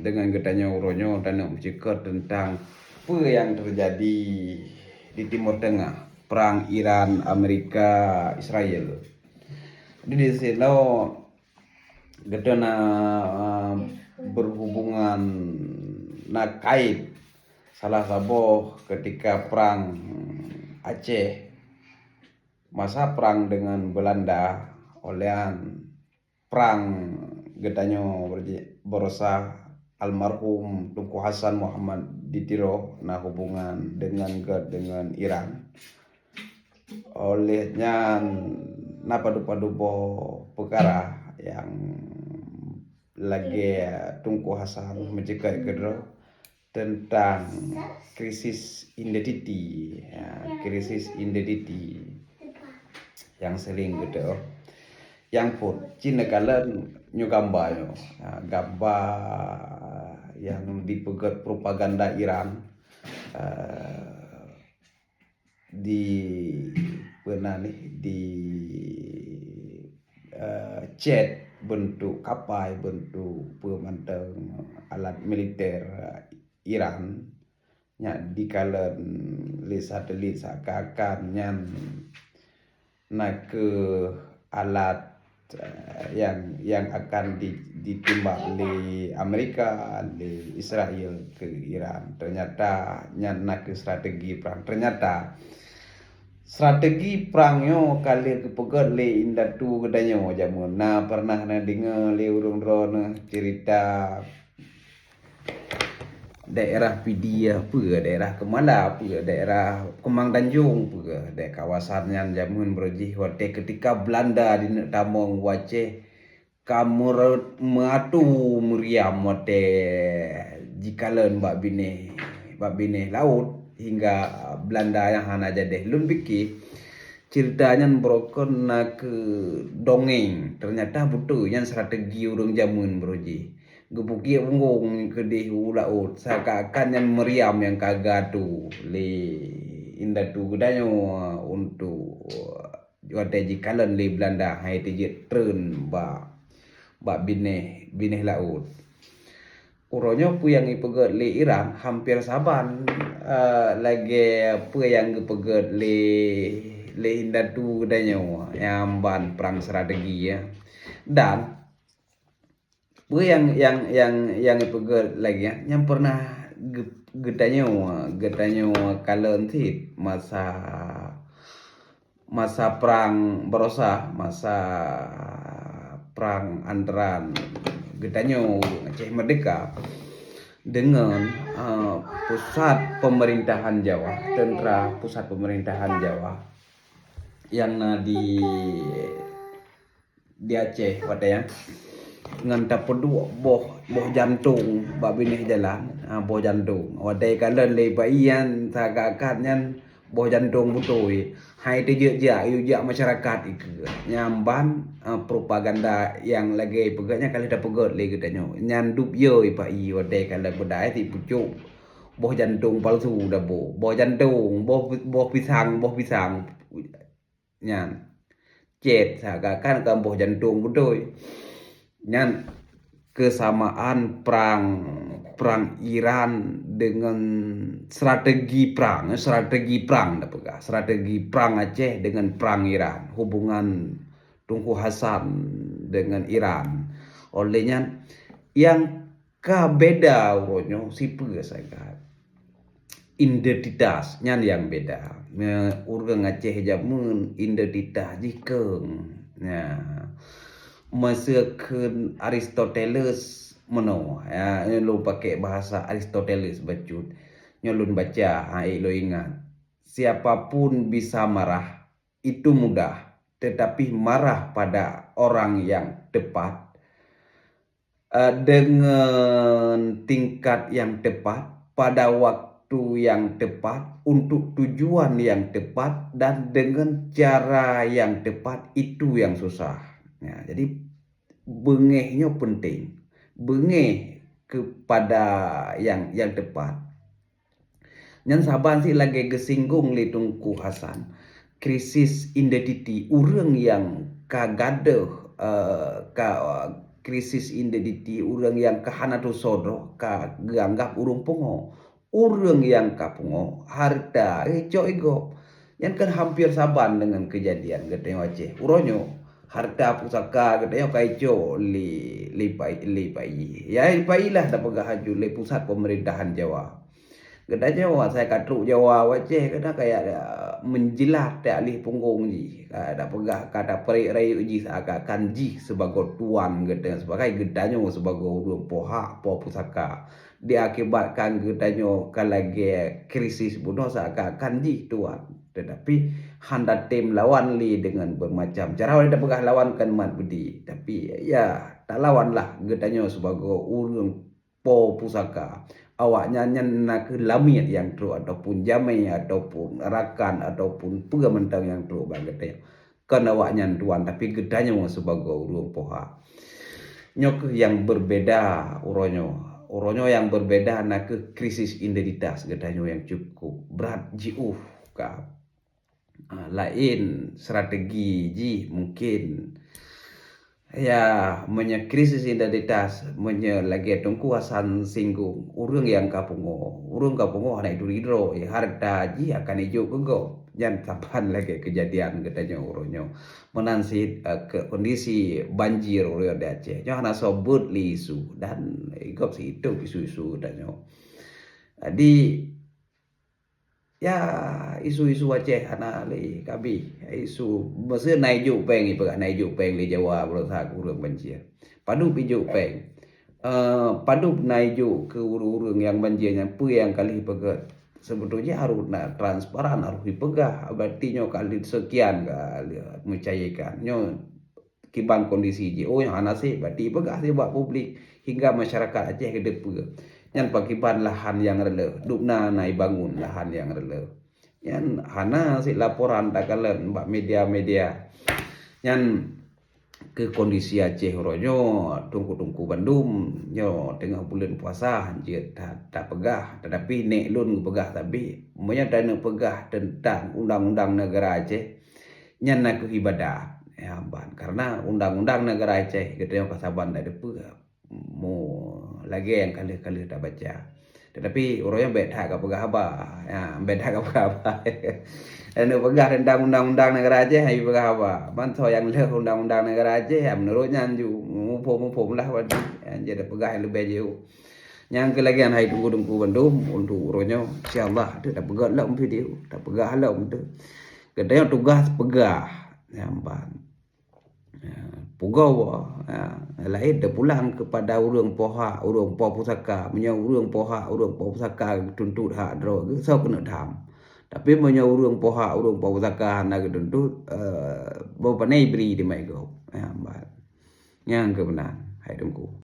dengan getanya uronyo dan bercakap tentang apa yang terjadi di Timur Tengah, perang Iran, Amerika, Israel. Jadi di sini getana berhubungan kait salah satu ketika perang Aceh, masa perang dengan Belanda olehan perang getanyo berusaha almarhum Tunku Hasan Muhammad ditiro nah hubungan dengan Iran olehnya napadu-padu perkara yang lagi Tunku Hasan menjaga kedro tentang krisis identiti yang sering gitu yang pun Cina kalian nyugamba gambar yang dipegat propaganda Iran di pernah nih di chat bentuk kapal bentuk pemantau alat militer Iran nya di kalian li satelit sakakan nyan nak ke alat yang akan ditimbak di Amerika, di Israel ke Iran. Ternyata nak ke strategi perang. Ternyata strategi perangnya kali kepegat le indatu kedanyo jamun. Nah pernah dengar le urung drone cerita daerah Pidia apa daerah Kemala apa daerah Kemang Tanjung apa daerah kawasannya jamun berjih wate ketika Belanda di tamong wace kamu matu meriam wate jikalan bak bine laut hingga Belanda yang hana jadi lun biki ceritanya broken nak dongeng ternyata betul yang strategi urung jamun berjih gebuki unggong ke laut seakan yang meriam yang kagatu le indatu gedanyo untuk wate jikalan le Belanda hai tije tren ba bine laut uronyo pu yang ipegat le Iran hampir saban lagi apa yang ipegat le indatu gedanyo yang ban perang strategi ya dan yang ipegat lagi ya yang pernah getanyo kalian tit masa perang berosa masa perang antara getanyo Aceh Merdeka dengan pusat pemerintahan Jawa tentara pusat pemerintahan Jawa yang di Aceh pada ngan tapedu boh jantung babinih jalan boh jantung wadai kalian le baian sagakan boh jantung butoi hai teje masyarakat iku nyamban propaganda yang lagi pegatnya kali dah pegat le getanyo nyandup ye pai wadai kalian bedai ti pucuk boh jantung palsu dah boh jantung boh pisang nyan cet sagakan kan boh jantung butoi nyan kesamaan perang Iran dengan strategi perang Aceh dengan perang Iran hubungan Tunku Hasan dengan Iran olehnya yang beda uronyo sipe saja identitas nyan yang beda urang Aceh jamun identitas jikeng masukkan Aristoteles meno ya lu pakai bahasa Aristoteles bacut nyolun baca lo ingat siapapun bisa marah itu mudah tetapi marah pada orang yang tepat dengan tingkat yang tepat pada waktu yang tepat untuk tujuan yang tepat dan dengan cara yang tepat itu yang susah. Ya, jadi bengehnya penting, bengeh kepada yang tepat. Yang saban sih lagi gesinggung li Tunku Hasan, krisis identiti urang yang kagaduh krisis identiti urang yang kahana tu sodo ka ganggap urung pungo. Urang yang kapungo harta eco ego. Yang kan hampir saban dengan kejadian gede Aceh. Uronyo harta pusaka gede kaico li pai. Ya pai lah dapat haju li pusat pemerintahan Jawa. Geda Jawa saya katruk Jawa Aceh kena kayak menjilat tak alih punggung ji. Ada pegah kata peri rai uji seakan ji sebagai tuan geda sebagai gedanyo sebagai urang poha po pusaka. Diakibatkan gedanyo kalagi krisis bunuh seakan ji tuan. Tetapi handa tim lawan li dengan bermacam cara ada pegah lawan kan mat budi. Tapi ya tak lawan lah gedanyo sebagai urang po pusaka. Awaknya nak lamit yang tru ataupun jamai ataupun rakan ataupun pegamentang yang tru bagetnya kan awaknya tuan tapi gedanya sebagai urung poha nyok yang berbeda uronyo yang berbeda nak krisis identitas gedanya yang cukup berat jiuh ka lain strategi ji mungkin ya krisis identitas lagi tungkuasan singgung urang yang kapungo anak duridro ya harta ji akan ijo kego jan kapan lagi kejadian katanya uronyo menansi ke kondisi banjir urang di Aceh nyo hana sobut li isu dan igop si itu isu-isu danyo jadi ya isu-isu Aceh ana li kabi isu mese naiju peng ipa naiju peng li Jawa berusaha urang banjir padu piju peng padu naiju ke urang yang banjirnya pu yang kali pegat sebetulnya harus transparan harus dipegah berarti nyo kali sekian kali mencayakan nyo kibang kondisi ji yang ana sih berarti pegah sih buat publik hingga masyarakat Aceh kedep yang pakiban lahan yang rele dukna naik bangun lahan yang rele yang hana si laporan takalan mbak media-media yang ke kondisi Aceh ronyo tungku Bandung nyo tengah bulan puasa anjir tak pegah tetapi nek lun pegah tapi menyata nak pegah tentang undang-undang negara Aceh nyan nak ibadah ya ban karena undang-undang negara Aceh kita yang kasaban ada pegah mau lagi yang kali-kali tak baca tetapi orangnya beda ke pegah apa ya beda ke pegah apa dan pegah tentang undang-undang negara Aceh hai pegah apa bantu yang le undang-undang negara Aceh ya menurutnya anju mupom lah wadi jadi pegah yang lebih jauh yang kelagian hai tunggu Bandung untuk orangnya insyaallah ada pegah lah video tak pegah lah untuk katanya tugas pegah yang ban pugau lain dah pulang kepada urang poha urang po pusaka punya urang poha urang po pusaka tuntut hak dro so kena dham tapi punya urang poha urang po pusaka nak tuntut bo panai beri di mai go yang kebenar hai tunggu